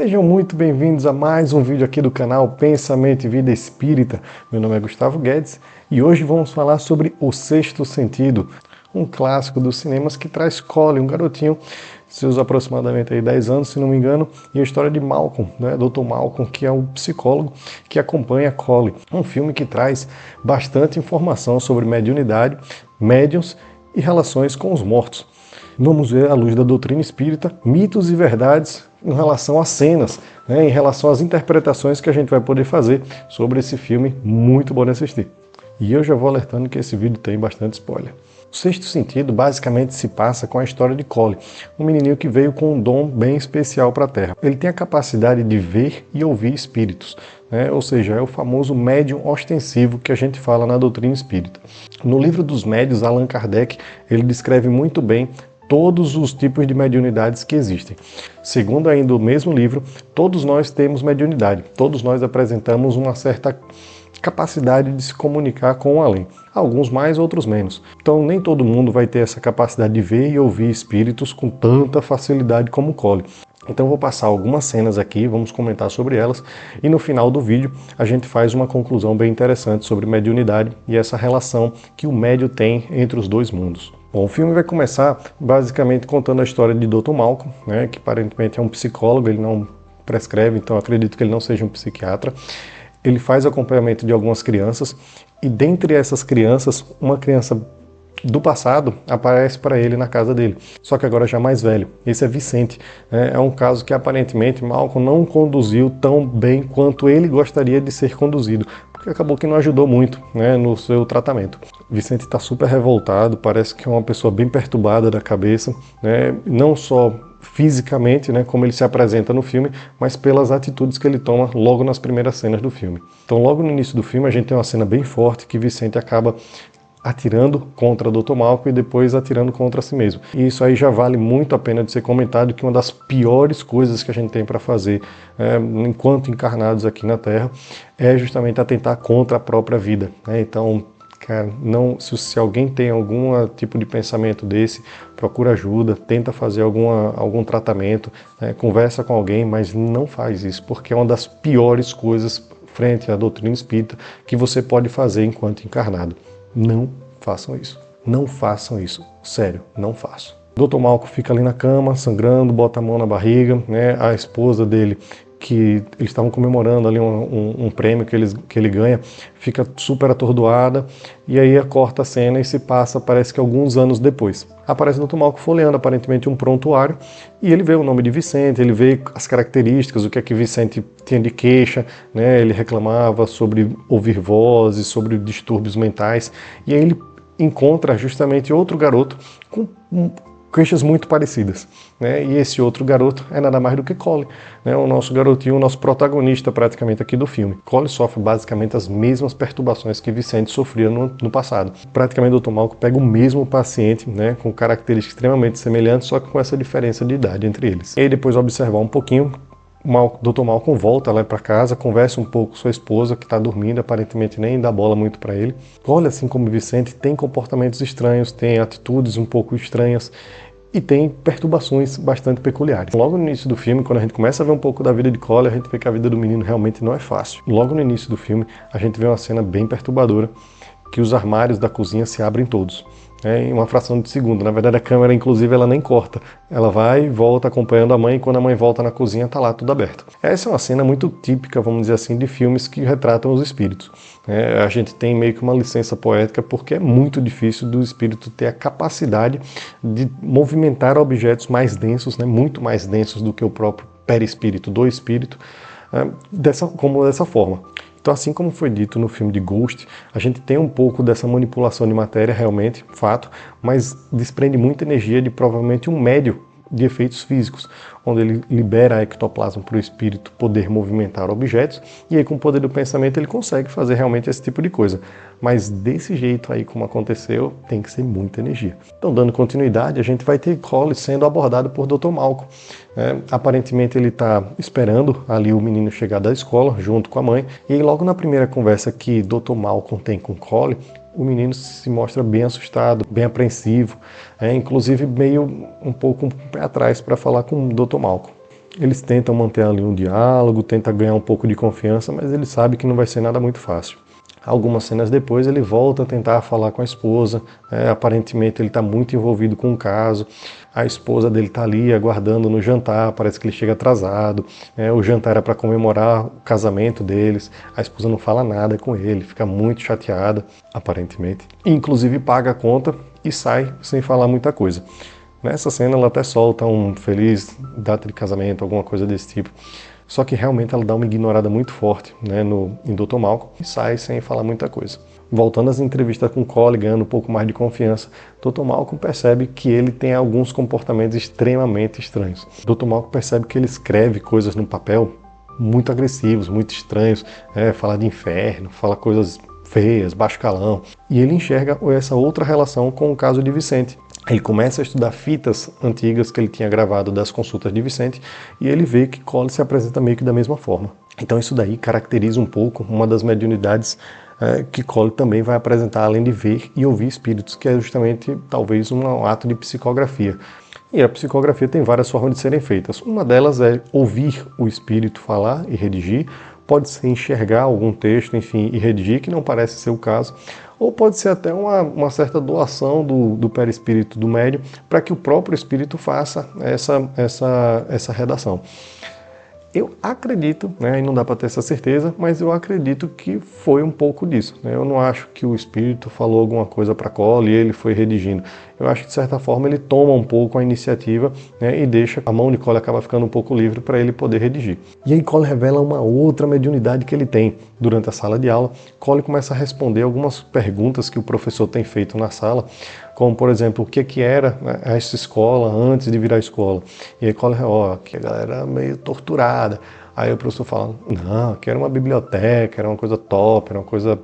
Sejam muito bem-vindos a mais um vídeo aqui do canal Pensamento e Vida Espírita. Meu nome é Gustavo Guedes e hoje vamos falar sobre O Sexto Sentido, um clássico dos cinemas que traz Collie, um garotinho, seus aproximadamente aí 10 anos, se não me engano, e a história de Malcolm, né, Dr. Malcolm, que é o psicólogo que acompanha Collie. Um filme que traz bastante informação sobre mediunidade, médiuns e relações com os mortos. Vamos ver, à luz da doutrina espírita, mitos e verdades em relação às cenas, né, em relação às interpretações que a gente vai poder fazer sobre esse filme muito bom de assistir. E eu já vou alertando que esse vídeo tem bastante spoiler. O Sexto Sentido basicamente se passa com a história de Collie, um menininho que veio com um dom bem especial para a Terra. Ele tem a capacidade de ver e ouvir espíritos, né? Ou seja, é o famoso médium ostensivo que a gente fala na doutrina espírita. No livro dos médiuns, Allan Kardec, ele descreve muito bem todos os tipos de mediunidades que existem. Segundo ainda o mesmo livro, todos nós temos mediunidade, todos nós apresentamos uma certa capacidade de se comunicar com o além. Alguns mais, outros menos. Então nem todo mundo vai ter essa capacidade de ver e ouvir espíritos com tanta facilidade como Collie. Então eu vou passar algumas cenas aqui, vamos comentar sobre elas e no final do vídeo a gente faz uma conclusão bem interessante sobre mediunidade e essa relação que o médium tem entre os dois mundos. Bom, o filme vai começar basicamente contando a história de Dr. Malcolm, né, que aparentemente é um psicólogo, ele não prescreve, então acredito que ele não seja um psiquiatra. Ele faz acompanhamento de algumas crianças e dentre essas crianças, uma criança do passado aparece para ele na casa dele, só que agora já mais velho. Esse é Vicente, né? É um caso que aparentemente Malcolm não conduziu tão bem quanto ele gostaria de ser conduzido, porque acabou que não ajudou muito, né, no seu tratamento. Vicente está super revoltado, parece que é uma pessoa bem perturbada da cabeça, né, não só fisicamente, né, como ele se apresenta no filme, mas pelas atitudes que ele toma logo nas primeiras cenas do filme. Então logo no início do filme a gente tem uma cena bem forte que Vicente acaba atirando contra o Dr. Malcolm e depois atirando contra si mesmo. E isso aí já vale muito a pena de ser comentado, que uma das piores coisas que a gente tem para fazer enquanto encarnados aqui na Terra é justamente atentar contra a própria vida, né? Então, cara, se alguém tem algum tipo de pensamento desse, procura ajuda, tenta fazer algum tratamento, né? Conversa com alguém, mas não faz isso, porque é uma das piores coisas frente à doutrina espírita que você pode fazer enquanto encarnado. Não façam isso. Não façam isso. Sério, não façam. Dr. Malcolm fica ali na cama, sangrando, bota a mão na barriga, né? A esposa dele, que eles estavam comemorando ali um prêmio que ele ganha, fica super atordoada, e aí corta a cena e se passa, parece que alguns anos depois. Aparece o Dr. Malcolm folheando aparentemente um prontuário, e ele vê o nome de Vicente, ele vê as características, o que é que Vicente tinha de queixa, né? Ele reclamava sobre ouvir vozes, sobre distúrbios mentais, e aí ele encontra justamente outro garoto com queixas muito parecidas, né? E esse outro garoto é nada mais do que Collie, né? O nosso garotinho, o nosso protagonista praticamente aqui do filme. Collie sofre basicamente as mesmas perturbações que Vicente sofria no passado. Praticamente o Dr. Malcolm pega o mesmo paciente, né, com características extremamente semelhantes, só que com essa diferença de idade entre eles. E aí depois observar um pouquinho, Dr. Malcolm volta lá para casa, conversa um pouco com sua esposa, que está dormindo, aparentemente nem dá bola muito para ele. Olha, assim como Vicente, tem comportamentos estranhos, tem atitudes um pouco estranhas e tem perturbações bastante peculiares. Logo no início do filme, quando a gente começa a ver um pouco da vida de Collie, a gente vê que a vida do menino realmente não é fácil. Logo no início do filme, a gente vê uma cena bem perturbadora, que os armários da cozinha se abrem todos. Em uma fração de segundo. Na verdade, a câmera, inclusive, ela nem corta. Ela vai e volta acompanhando a mãe, e quando a mãe volta na cozinha, tá lá tudo aberto. Essa é uma cena muito típica, vamos dizer assim, de filmes que retratam os espíritos. A gente tem meio que uma licença poética, porque é muito difícil do espírito ter a capacidade de movimentar objetos mais densos, né, muito mais densos do que o próprio perispírito do espírito, dessa forma. Então, assim como foi dito no filme de Ghost, a gente tem um pouco dessa manipulação de matéria, realmente, fato, mas desprende muita energia de provavelmente um médio de efeitos físicos, onde ele libera ectoplasma para o espírito poder movimentar objetos, e aí com o poder do pensamento ele consegue fazer realmente esse tipo de coisa. Mas desse jeito aí como aconteceu, tem que ser muita energia. Então, dando continuidade, a gente vai ter Collie sendo abordado por Dr. Malcolm. Aparentemente ele está esperando ali o menino chegar da escola, junto com a mãe, e aí logo na primeira conversa que Dr. Malcolm tem com Collie, o menino se mostra bem assustado, bem apreensivo, inclusive meio um pouco um pé atrás para falar com o Dr. Malcolm. Eles tentam manter ali um diálogo, tentam ganhar um pouco de confiança, mas ele sabe que não vai ser nada muito fácil. Algumas cenas depois ele volta a tentar falar com a esposa, aparentemente ele está muito envolvido com o caso, a esposa dele está ali aguardando no jantar, parece que ele chega atrasado, o jantar era para comemorar o casamento deles, a esposa não fala nada com ele, fica muito chateada, aparentemente, inclusive paga a conta e sai sem falar muita coisa. Nessa cena ela até solta um feliz data de casamento, alguma coisa desse tipo. Só que realmente ela dá uma ignorada muito forte, né, em Dr. Malcolm e sai sem falar muita coisa. Voltando às entrevistas com Cole, ganhando um pouco mais de confiança, Dr. Malcolm percebe que ele tem alguns comportamentos extremamente estranhos. Dr. Malcolm percebe que ele escreve coisas no papel muito agressivos, muito estranhos, fala de inferno, fala coisas feias, baixo calão. E ele enxerga essa outra relação com o caso de Vicente. Ele começa a estudar fitas antigas que ele tinha gravado das consultas de Vicente e ele vê que Cole se apresenta meio que da mesma forma. Então isso daí caracteriza um pouco uma das mediunidades que Cole também vai apresentar, além de ver e ouvir espíritos, que é justamente talvez um ato de psicografia. E a psicografia tem várias formas de serem feitas. Uma delas é ouvir o espírito falar e redigir, pode ser enxergar algum texto, enfim, e redigir, que não parece ser o caso, ou pode ser até uma certa doação do perispírito do médium para que o próprio espírito faça essa redação. Eu acredito, e não dá para ter essa certeza, mas eu acredito que foi um pouco disso. Eu não acho que o espírito falou alguma coisa para Cole e ele foi redigindo. Eu acho que de certa forma ele toma um pouco a iniciativa e deixa a mão de Cole acaba ficando um pouco livre para ele poder redigir. E aí Cole revela uma outra mediunidade que ele tem durante a sala de aula. Cole começa a responder algumas perguntas que o professor tem feito na sala, como, por exemplo, o que era essa escola antes de virar escola. E aí Cole, que a galera era meio torturada. Aí o professor fala, não, aqui era uma biblioteca, era uma coisa top, era uma coisa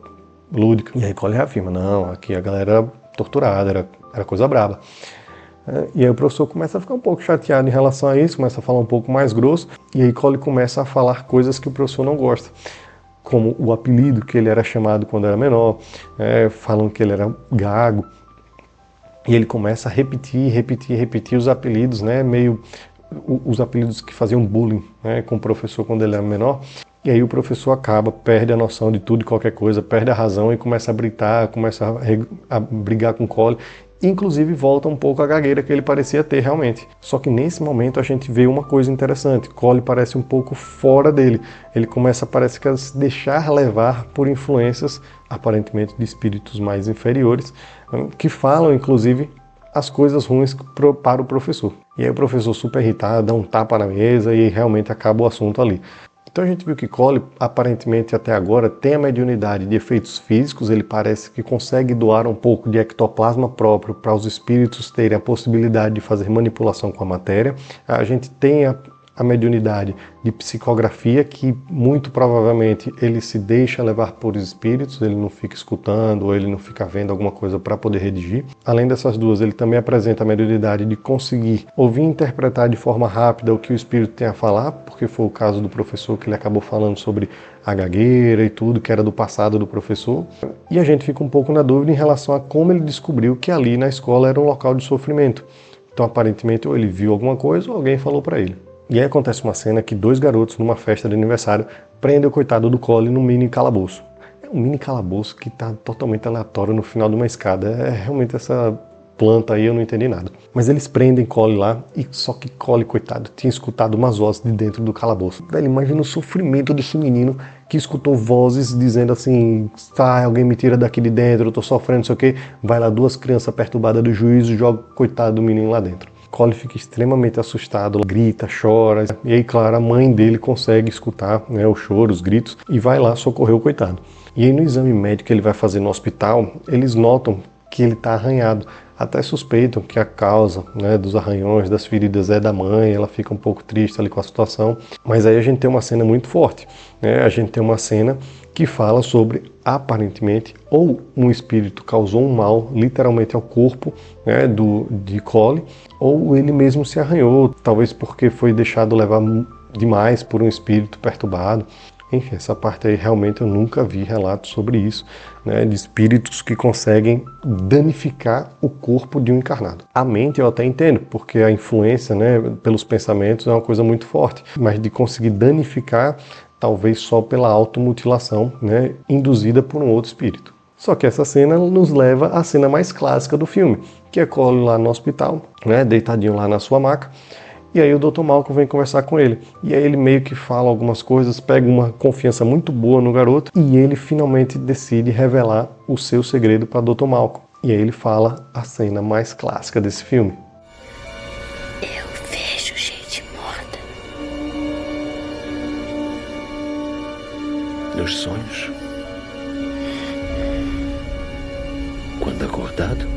lúdica. E aí Cole reafirma, não, aqui a galera era torturada, era coisa braba. E aí o professor começa a ficar um pouco chateado em relação a isso, começa a falar um pouco mais grosso, e aí Cole começa a falar coisas que o professor não gosta, como o apelido que ele era chamado quando era menor, falam que ele era gago. E ele começa a repetir os apelidos, meio os apelidos que faziam bullying, com o professor quando ele era menor. E aí o professor perde a noção de tudo e qualquer coisa, perde a razão e começa a gritar, começa a brigar com o Cole. Inclusive volta um pouco a gagueira que ele parecia ter realmente. Só que nesse momento a gente vê uma coisa interessante. Cole parece um pouco fora dele. Ele parece que a se deixar levar por influências, aparentemente de espíritos mais inferiores, que falam inclusive as coisas ruins para o professor. E aí o professor super irritado, dá um tapa na mesa e realmente acaba o assunto ali. Então a gente viu que Cole, aparentemente até agora, tem a mediunidade de efeitos físicos, ele parece que consegue doar um pouco de ectoplasma próprio para os espíritos terem a possibilidade de fazer manipulação com a matéria. A gente tem a mediunidade de psicografia, que muito provavelmente ele se deixa levar por espíritos, ele não fica escutando ou ele não fica vendo alguma coisa para poder redigir. Além dessas duas, ele também apresenta a mediunidade de conseguir ouvir e interpretar de forma rápida o que o espírito tem a falar, porque foi o caso do professor que ele acabou falando sobre a gagueira e tudo, que era do passado do professor. E a gente fica um pouco na dúvida em relação a como ele descobriu que ali na escola era um local de sofrimento. Então aparentemente ou ele viu alguma coisa ou alguém falou para ele. E aí acontece uma cena que 2 garotos, numa festa de aniversário, prendem o coitado do Cole num mini calabouço. É um mini calabouço que está totalmente aleatório no final de uma escada. É realmente essa planta aí, eu não entendi nada. Mas eles prendem Cole lá, e só que Cole, coitado, tinha escutado umas vozes de dentro do calabouço. Velho, imagina o sofrimento desse menino que escutou vozes dizendo assim, alguém me tira daqui de dentro, eu tô sofrendo, não sei o quê. Vai lá 2 crianças perturbadas do juízo e joga o coitado do menino lá dentro. Cole fica extremamente assustado, grita, chora, e aí, claro, a mãe dele consegue escutar o choro, os gritos, e vai lá socorrer o coitado. E aí no exame médico que ele vai fazer no hospital, eles notam que ele está arranhado. Até suspeitam que a causa dos arranhões, das feridas é da mãe, ela fica um pouco triste ali com a situação. Mas aí a gente tem uma cena muito forte, a gente tem uma cena que fala sobre, aparentemente, ou um espírito causou um mal, literalmente ao corpo de Cole, ou ele mesmo se arranhou, talvez porque foi deixado levar demais por um espírito perturbado. Enfim, essa parte aí realmente eu nunca vi relatos sobre isso, né, de espíritos que conseguem danificar o corpo de um encarnado. A mente eu até entendo, porque a influência, né, pelos pensamentos é uma coisa muito forte, mas de conseguir danificar, talvez só pela automutilação, né, induzida por um outro espírito. Só que essa cena nos leva à cena mais clássica do filme, que é Cole lá no hospital, né, deitadinho lá na sua maca. E aí o Dr. Malcolm vem conversar com ele. E aí ele meio que fala algumas coisas, pega uma confiança muito boa no garoto e ele finalmente decide revelar o seu segredo para Dr. Malcolm. E aí ele fala a cena mais clássica desse filme. Eu vejo gente morta. Nos sonhos? Quando acordado?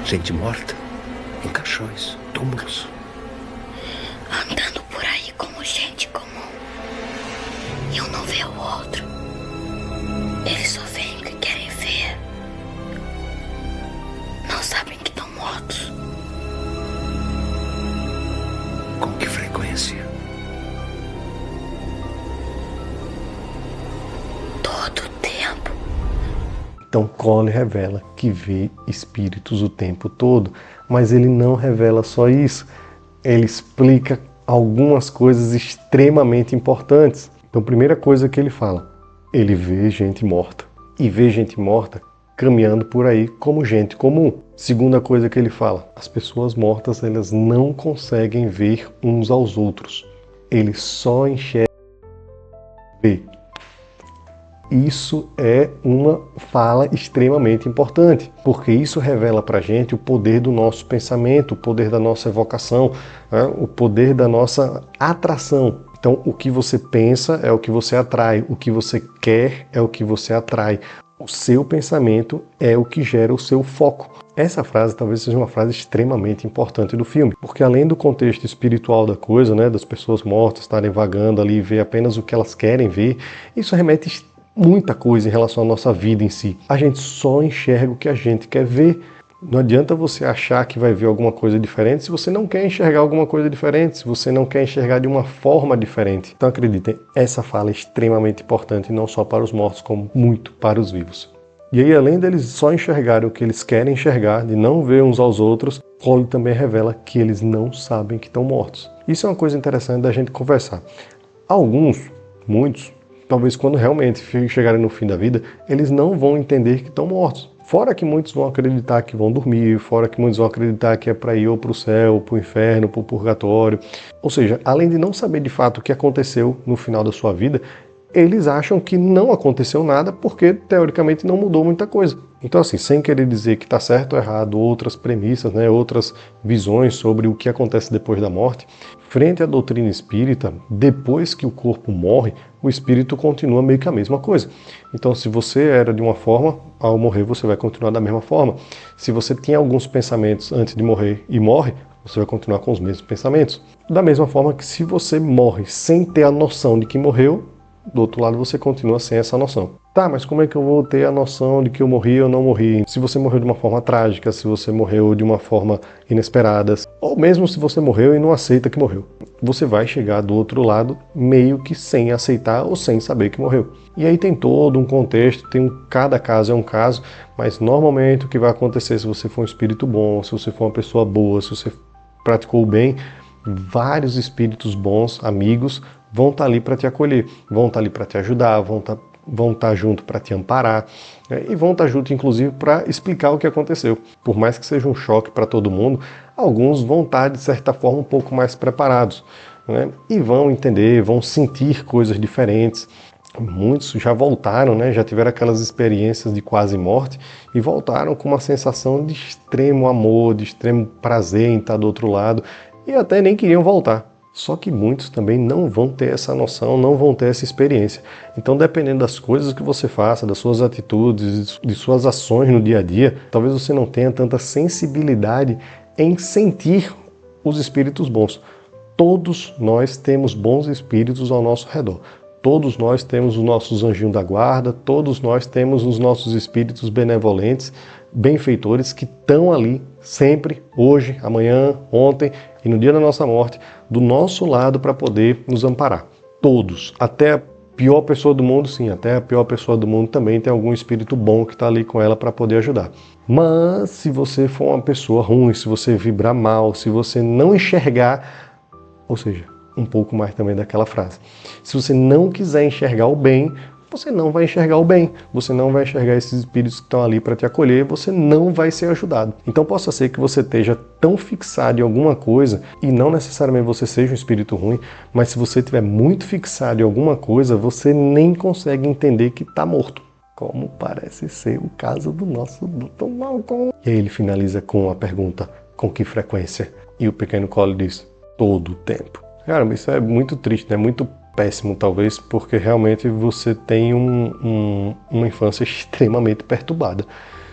Gente morta, em caixões, túmulos. Andando por aí como gente comum. E um não vê o outro. Eles só veem o que querem ver. Não sabem que estão mortos. Com que frequência? Todo o tempo. Então Cole revela que vê espíritos o tempo todo, mas ele não revela só isso. Ele explica algumas coisas extremamente importantes. Então, primeira coisa que ele fala, ele vê gente morta. E vê gente morta caminhando por aí como gente comum. Segunda coisa que ele fala, as pessoas mortas elas não conseguem ver uns aos outros. Eles só enxergam ver. Isso é uma fala extremamente importante, porque isso revela para a gente o poder do nosso pensamento, o poder da nossa evocação, né? O poder da nossa atração. Então, o que você pensa é o que você atrai, o que você quer é o que você atrai. O seu pensamento é o que gera o seu foco. Essa frase talvez seja uma frase extremamente importante do filme, porque além do contexto espiritual da coisa, né, das pessoas mortas estarem vagando ali e ver apenas o que elas querem ver, isso remete muita coisa em relação à nossa vida em si. A gente só enxerga o que a gente quer ver. Não adianta você achar que vai ver alguma coisa diferente se você não quer enxergar alguma coisa diferente, se você não quer enxergar de uma forma diferente. Então acreditem, essa fala é extremamente importante, não só para os mortos, como muito para os vivos. E aí, além deles só enxergarem o que eles querem enxergar, de não ver uns aos outros, Cole também revela que eles não sabem que estão mortos. Isso é uma coisa interessante da gente conversar. Alguns, muitos, talvez quando realmente chegarem no fim da vida, eles não vão entender que estão mortos. Fora que muitos vão acreditar que vão dormir, fora que muitos vão acreditar que é para ir ou para o céu, ou para o inferno, para o purgatório. Ou seja, além de não saber de fato o que aconteceu no final da sua vida, eles acham que não aconteceu nada porque, teoricamente, não mudou muita coisa. Então, assim, sem querer dizer que está certo ou errado, outras premissas, né, outras visões sobre o que acontece depois da morte, frente à doutrina espírita, depois que o corpo morre, o espírito continua meio que a mesma coisa. Então, se você era de uma forma, ao morrer você vai continuar da mesma forma. Se você tinha alguns pensamentos antes de morrer e morre, você vai continuar com os mesmos pensamentos. Da mesma forma que se você morre sem ter a noção de que morreu, do outro lado você continua sem essa noção. Tá, mas como é que eu vou ter a noção de que eu morri ou não morri? Se você morreu de uma forma trágica, se você morreu de uma forma inesperada, ou mesmo se você morreu e não aceita que morreu. Você vai chegar do outro lado meio que sem aceitar ou sem saber que morreu. E aí tem todo um contexto, cada caso é um caso, mas normalmente o que vai acontecer se você for um espírito bom, se você for uma pessoa boa, se você praticou o bem, vários espíritos bons, amigos, vão estar ali para te acolher, vão estar ali para te ajudar, vão estar junto para te amparar, né? E vão estar junto, inclusive, para explicar o que aconteceu. Por mais que seja um choque para todo mundo, alguns vão estar, de certa forma, um pouco mais preparados, né? E vão entender, vão sentir coisas diferentes. Muitos já voltaram, né? Já tiveram aquelas experiências de quase morte e voltaram com uma sensação de extremo amor, de extremo prazer em estar do outro lado e até nem queriam voltar. Só que muitos também não vão ter essa noção, não vão ter essa experiência. Então, dependendo das coisas que você faça, das suas atitudes, de suas ações no dia a dia, talvez você não tenha tanta sensibilidade em sentir os espíritos bons. Todos nós temos bons espíritos ao nosso redor. Todos nós temos os nossos anjinhos da guarda, todos nós temos os nossos espíritos benevolentes, benfeitores que estão ali sempre, hoje, amanhã, ontem, e no dia da nossa morte, do nosso lado para poder nos amparar. Todos, até a pior pessoa do mundo, sim, até a pior pessoa do mundo também tem algum espírito bom que está ali com ela para poder ajudar. Mas se você for uma pessoa ruim, se você vibrar mal, se você não enxergar, ou seja, um pouco mais também daquela frase, se você não quiser enxergar o bem, você não vai enxergar o bem, você não vai enxergar esses espíritos que estão ali para te acolher, você não vai ser ajudado. Então possa ser que você esteja tão fixado em alguma coisa, e não necessariamente você seja um espírito ruim, mas se você estiver muito fixado em alguma coisa, você nem consegue entender que está morto, como parece ser o caso do nosso Dr. Malcolm. E aí ele finaliza com a pergunta, com que frequência? E o pequeno Cole diz, todo o tempo. Cara, isso é muito triste, né? Muito péssimo, talvez, porque realmente você tem uma infância extremamente perturbada.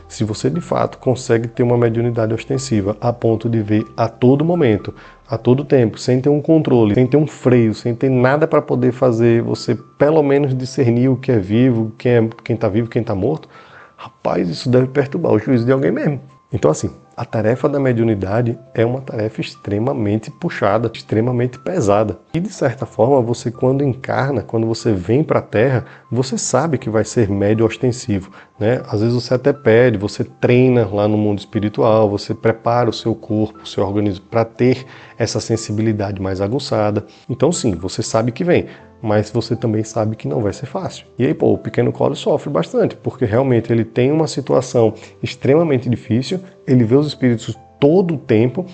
Se você, de fato, consegue ter uma mediunidade ostensiva a ponto de ver a todo momento, a todo tempo, sem ter um controle, sem ter um freio, sem ter nada para poder fazer você, pelo menos, discernir o que é vivo, quem está vivo, quem está morto, rapaz, isso deve perturbar o juízo de alguém mesmo. Então, assim, a tarefa da mediunidade é uma tarefa extremamente puxada, extremamente pesada. E, de certa forma, você quando encarna, quando você vem para a Terra, você sabe que vai ser médio ostensivo, né? Às vezes você até pede, você treina lá no mundo espiritual, você prepara o seu corpo, o seu organismo para ter essa sensibilidade mais aguçada. Então, sim, você sabe que vem, mas você também sabe que não vai ser fácil. E aí, o pequeno Cole sofre bastante, porque realmente ele tem uma situação extremamente difícil, ele vê os espíritos todo o tempo,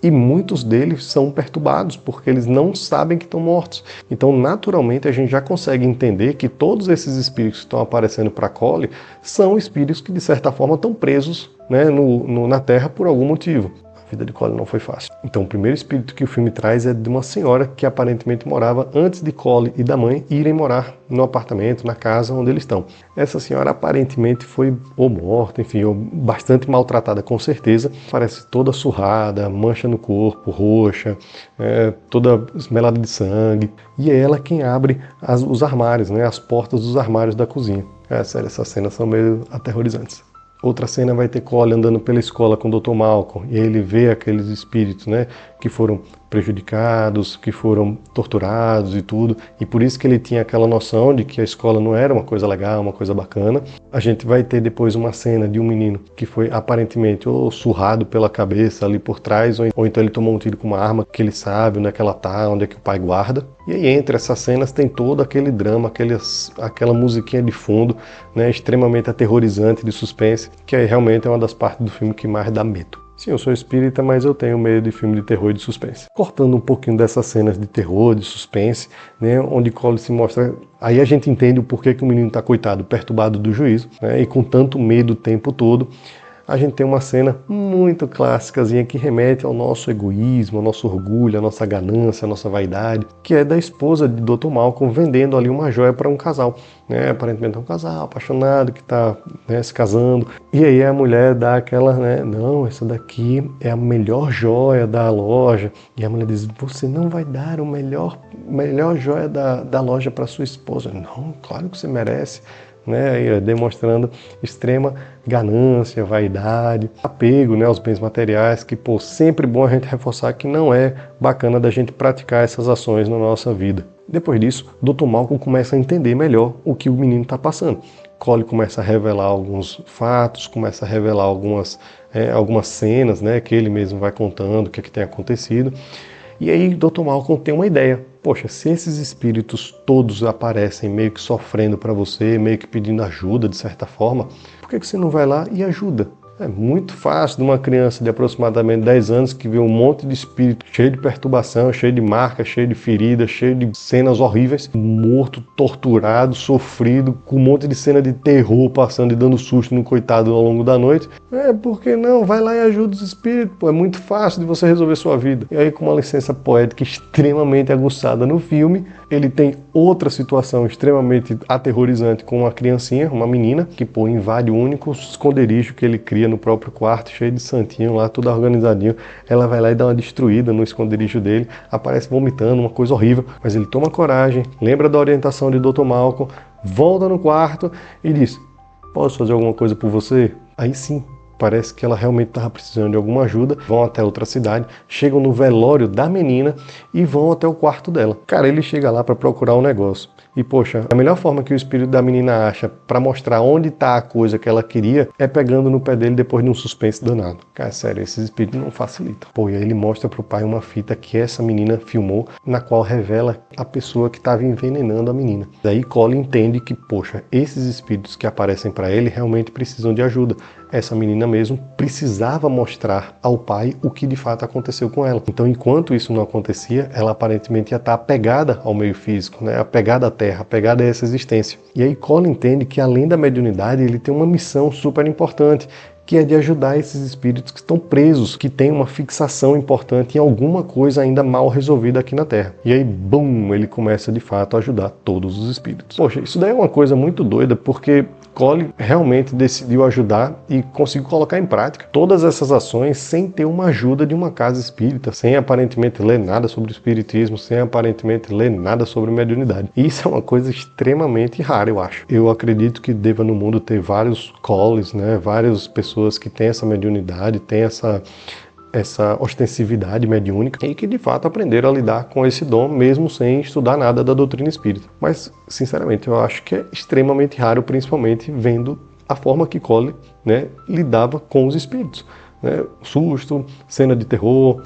e muitos deles são perturbados, porque eles não sabem que estão mortos. Então, naturalmente, a gente já consegue entender que todos esses espíritos que estão aparecendo para Cole são espíritos que, de certa forma, estão presos, né, na Terra por algum motivo. A vida de Cole não foi fácil. Então, o primeiro espírito que o filme traz é de uma senhora que aparentemente morava antes de Cole e da mãe irem morar no apartamento, na casa onde eles estão. Essa senhora aparentemente foi ou morta, enfim, ou bastante maltratada com certeza. Parece toda surrada, mancha no corpo, roxa, toda esmelada de sangue. E é ela quem abre os armários, né, as portas dos armários da cozinha. Sério, essas cenas são meio aterrorizantes. Outra cena vai ter Cole andando pela escola com o Dr. Malcolm, e aí ele vê aqueles espíritos, né, que foram prejudicados, que foram torturados e tudo, e por isso que ele tinha aquela noção de que a escola não era uma coisa legal, uma coisa bacana. A gente vai ter depois uma cena de um menino que foi aparentemente ou surrado pela cabeça ali por trás, ou então ele tomou um tiro com uma arma que ele sabe onde é que ela tá, onde é que o pai guarda. E aí entre essas cenas tem todo aquele drama, aquela musiquinha de fundo, né, extremamente aterrorizante, de suspense, que aí realmente é uma das partes do filme que mais dá medo. Sim, eu sou espírita, mas eu tenho medo de filme de terror e de suspense. Cortando um pouquinho dessas cenas de terror, de suspense, né, onde Cole se mostra... Aí a gente entende o porquê que o menino está, coitado, perturbado do juízo, né, e com tanto medo o tempo todo. A gente tem uma cena muito clássicazinha que remete ao nosso egoísmo, ao nosso orgulho, à nossa ganância, à nossa vaidade, que é da esposa de Dr. Malcolm vendendo ali uma joia para um casal, né? Aparentemente é um casal apaixonado que está, né, se casando, e aí a mulher dá aquela, né, não, essa daqui é a melhor joia da loja, e a mulher diz, você não vai dar a melhor joia da loja para sua esposa. Não, claro que você merece. Né, demonstrando extrema ganância, vaidade, apego, né, aos bens materiais, que sempre bom a gente reforçar que não é bacana da gente praticar essas ações na nossa vida. Depois disso, Dr. Malcolm começa a entender melhor o que o menino está passando. Cole começa a revelar alguns fatos, começa a revelar algumas cenas, né, que ele mesmo vai contando o que tem acontecido. E aí Dr. Malcolm tem uma ideia. Poxa, se esses espíritos todos aparecem meio que sofrendo para você, meio que pedindo ajuda de certa forma, por que você não vai lá e ajuda? É muito fácil de uma criança de aproximadamente 10 anos que vê um monte de espírito cheio de perturbação, cheio de marcas, cheio de feridas, cheio de cenas horríveis, morto, torturado, sofrido, com um monte de cena de terror passando e dando susto no coitado ao longo da noite. Por que não? Vai lá e ajuda os espíritos. É muito fácil de você resolver sua vida. E aí, com uma licença poética extremamente aguçada no filme, ele tem outra situação extremamente aterrorizante com uma criancinha, uma menina, que invade o único esconderijo que ele cria no próprio quarto, cheio de santinho lá, tudo organizadinho. Ela vai lá e dá uma destruída no esconderijo dele, aparece vomitando, uma coisa horrível, mas ele toma coragem, lembra da orientação de Dr. Malcolm, volta no quarto e diz, posso fazer alguma coisa por você? Aí sim, parece que ela realmente estava precisando de alguma ajuda, vão até outra cidade, chegam no velório da menina e vão até o quarto dela. Cara, ele chega lá para procurar um negócio. E poxa, a melhor forma que o espírito da menina acha para mostrar onde está a coisa que ela queria é pegando no pé dele depois de um suspense danado. Cara, sério, esses espíritos não facilitam. Pô, e aí ele mostra pro pai uma fita que essa menina filmou, na qual revela a pessoa que estava envenenando a menina. Daí Cole entende que, poxa, esses espíritos que aparecem para ele realmente precisam de ajuda. Essa menina mesmo precisava mostrar ao pai o que de fato aconteceu com ela. Então, enquanto isso não acontecia, ela aparentemente ia estar apegada ao meio físico, né? Apegada à terra, apegada a essa existência. E aí Cole entende que, além da mediunidade, ele tem uma missão super importante, que é de ajudar esses espíritos que estão presos, que têm uma fixação importante em alguma coisa ainda mal resolvida aqui na Terra. E aí, bum, ele começa de fato a ajudar todos os espíritos. Poxa, isso daí é uma coisa muito doida, porque Cole realmente decidiu ajudar e conseguiu colocar em prática todas essas ações sem ter uma ajuda de uma casa espírita, sem aparentemente ler nada sobre o espiritismo, sem aparentemente ler nada sobre mediunidade. E isso é uma coisa extremamente rara, eu acho. Eu acredito que deva no mundo ter vários Coles, né, várias pessoas que têm essa mediunidade, têm essa ostensividade mediúnica e que de fato aprenderam a lidar com esse dom mesmo sem estudar nada da doutrina espírita. Mas, sinceramente, eu acho que é extremamente raro, principalmente vendo a forma que Cole, né, lidava com os espíritos, né? Susto, cena de terror,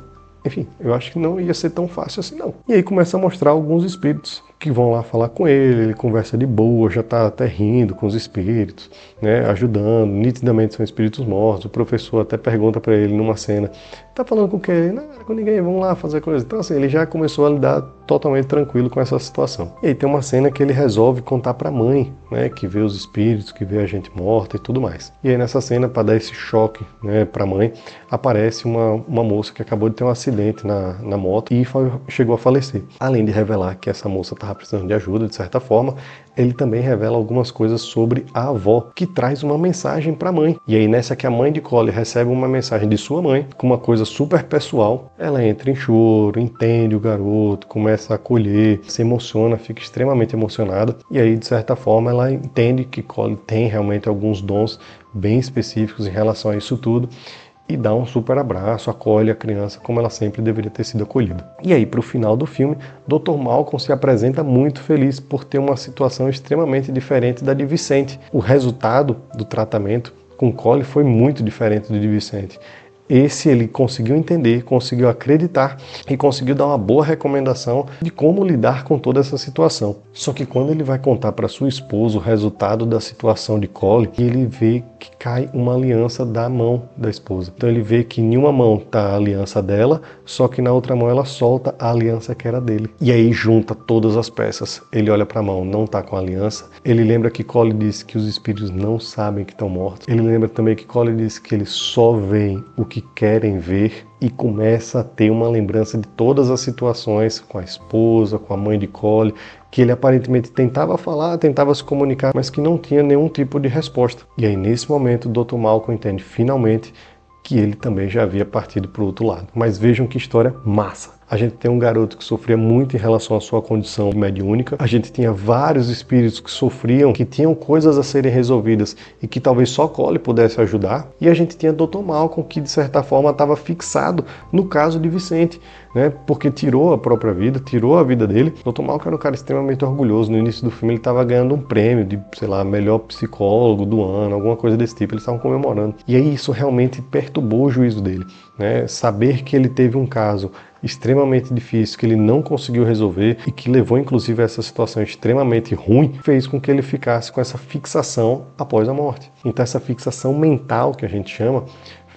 enfim, eu acho que não ia ser tão fácil assim não. E aí começa a mostrar alguns espíritos que vão lá falar com ele conversa de boa, já está até rindo com os espíritos, né, ajudando, nitidamente são espíritos mortos. O professor até pergunta para ele numa cena, tá falando com quem? Não, com ninguém, vamos lá fazer coisa. Então assim, ele já começou a lidar totalmente tranquilo com essa situação. E aí tem uma cena que ele resolve contar para a mãe, né, que vê os espíritos, que vê a gente morta e tudo mais. E aí nessa cena, para dar esse choque, né, para a mãe, aparece uma moça que acabou de ter um acidente na moto e chegou a falecer. Além de revelar que essa moça estava precisando de ajuda, de certa forma, ele também revela algumas coisas sobre a avó, que traz uma mensagem para a mãe. E aí nessa que a mãe de Cole recebe uma mensagem de sua mãe, com uma coisa super pessoal, ela entra em choro, entende o garoto, começa a acolher, se emociona, fica extremamente emocionada. E aí, de certa forma, ela entende que Cole tem realmente alguns dons bem específicos em relação a isso tudo, e dá um super abraço, acolhe a criança como ela sempre deveria ter sido acolhida. E aí, para o final do filme, Dr. Malcolm se apresenta muito feliz por ter uma situação extremamente diferente da de Vicente. O resultado do tratamento com Cole foi muito diferente do de Vicente. Esse ele conseguiu entender, conseguiu acreditar e conseguiu dar uma boa recomendação de como lidar com toda essa situação. Só que quando ele vai contar para sua esposa o resultado da situação de Cole, ele vê que cai uma aliança da mão da esposa. Então ele vê que em uma mão está a aliança dela, só que na outra mão ela solta a aliança que era dele. E aí junta todas as peças. Ele olha para a mão, não está com a aliança. Ele lembra que Cole disse que os espíritos não sabem que estão mortos. Ele lembra também que Cole disse que eles só veem o que querem ver, e começa a ter uma lembrança de todas as situações com a esposa, com a mãe de Cole, que ele aparentemente tentava falar, tentava se comunicar, mas que não tinha nenhum tipo de resposta. E aí nesse momento o Dr. Malcolm entende finalmente que ele também já havia partido para o outro lado. Mas vejam que história massa! A gente tem um garoto que sofria muito em relação à sua condição mediúnica. A gente tinha vários espíritos que sofriam, que tinham coisas a serem resolvidas e que talvez só Cole pudesse ajudar. E a gente tinha Dr. Malcolm, que de certa forma estava fixado no caso de Vicente, né? Porque tirou a própria vida, tirou a vida dele. Dr. Malcolm era um cara extremamente orgulhoso. No início do filme ele estava ganhando um prêmio de, sei lá, melhor psicólogo do ano, alguma coisa desse tipo. Eles estavam comemorando. E aí isso realmente perturbou o juízo dele, né? Saber que ele teve um caso extremamente difícil, que ele não conseguiu resolver e que levou inclusive a essa situação extremamente ruim, fez com que ele ficasse com essa fixação após a morte. Então essa fixação mental, que a gente chama,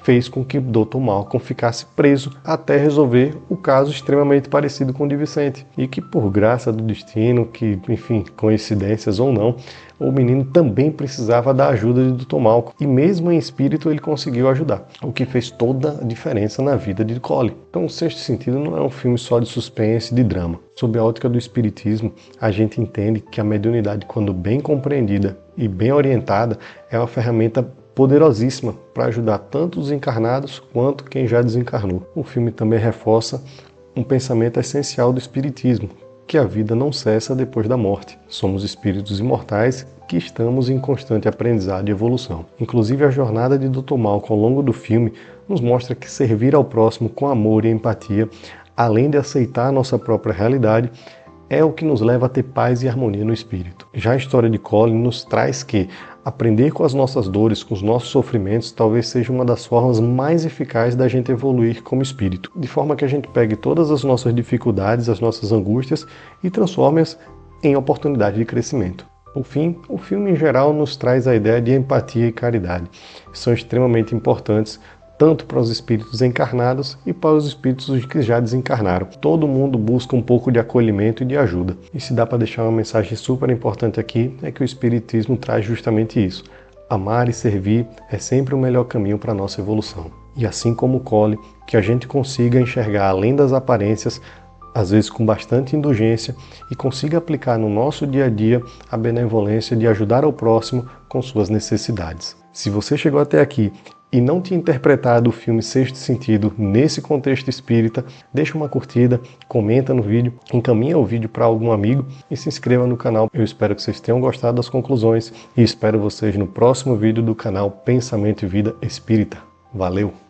fez com que Dr. Malcolm ficasse preso até resolver o caso extremamente parecido com o de Vicente. E que por graça do destino, que enfim, coincidências ou não, o menino também precisava da ajuda de Dr. Malcolm. E mesmo em espírito ele conseguiu ajudar, o que fez toda a diferença na vida de Cole. Então O Sexto Sentido não é um filme só de suspense e de drama. Sob a ótica do espiritismo, a gente entende que a mediunidade, quando bem compreendida e bem orientada, é uma ferramenta poderosíssima para ajudar tanto os encarnados quanto quem já desencarnou. O filme também reforça um pensamento essencial do espiritismo, que a vida não cessa depois da morte. Somos espíritos imortais que estamos em constante aprendizado e evolução. Inclusive, a jornada de Dr. Malcolm ao longo do filme nos mostra que servir ao próximo com amor e empatia, além de aceitar a nossa própria realidade, é o que nos leva a ter paz e harmonia no espírito. Já a história de Colin nos traz que aprender com as nossas dores, com os nossos sofrimentos, talvez seja uma das formas mais eficazes da gente evoluir como espírito, de forma que a gente pegue todas as nossas dificuldades, as nossas angústias e transforme-as em oportunidade de crescimento. Por fim, o filme em geral nos traz a ideia de empatia e caridade, que são extremamente importantes tanto para os espíritos encarnados e para os espíritos que já desencarnaram. Todo mundo busca um pouco de acolhimento e de ajuda. E se dá para deixar uma mensagem super importante aqui, é que o Espiritismo traz justamente isso. Amar e servir é sempre o melhor caminho para a nossa evolução. E assim como o Colin, que a gente consiga enxergar além das aparências, às vezes com bastante indulgência, e consiga aplicar no nosso dia a dia a benevolência de ajudar ao próximo com suas necessidades. Se você chegou até aqui e não tinha interpretado o filme Sexto Sentido nesse contexto espírita, deixa uma curtida, comenta no vídeo, encaminha o vídeo para algum amigo e se inscreva no canal. Eu espero que vocês tenham gostado das conclusões e espero vocês no próximo vídeo do canal Pensamento e Vida Espírita. Valeu!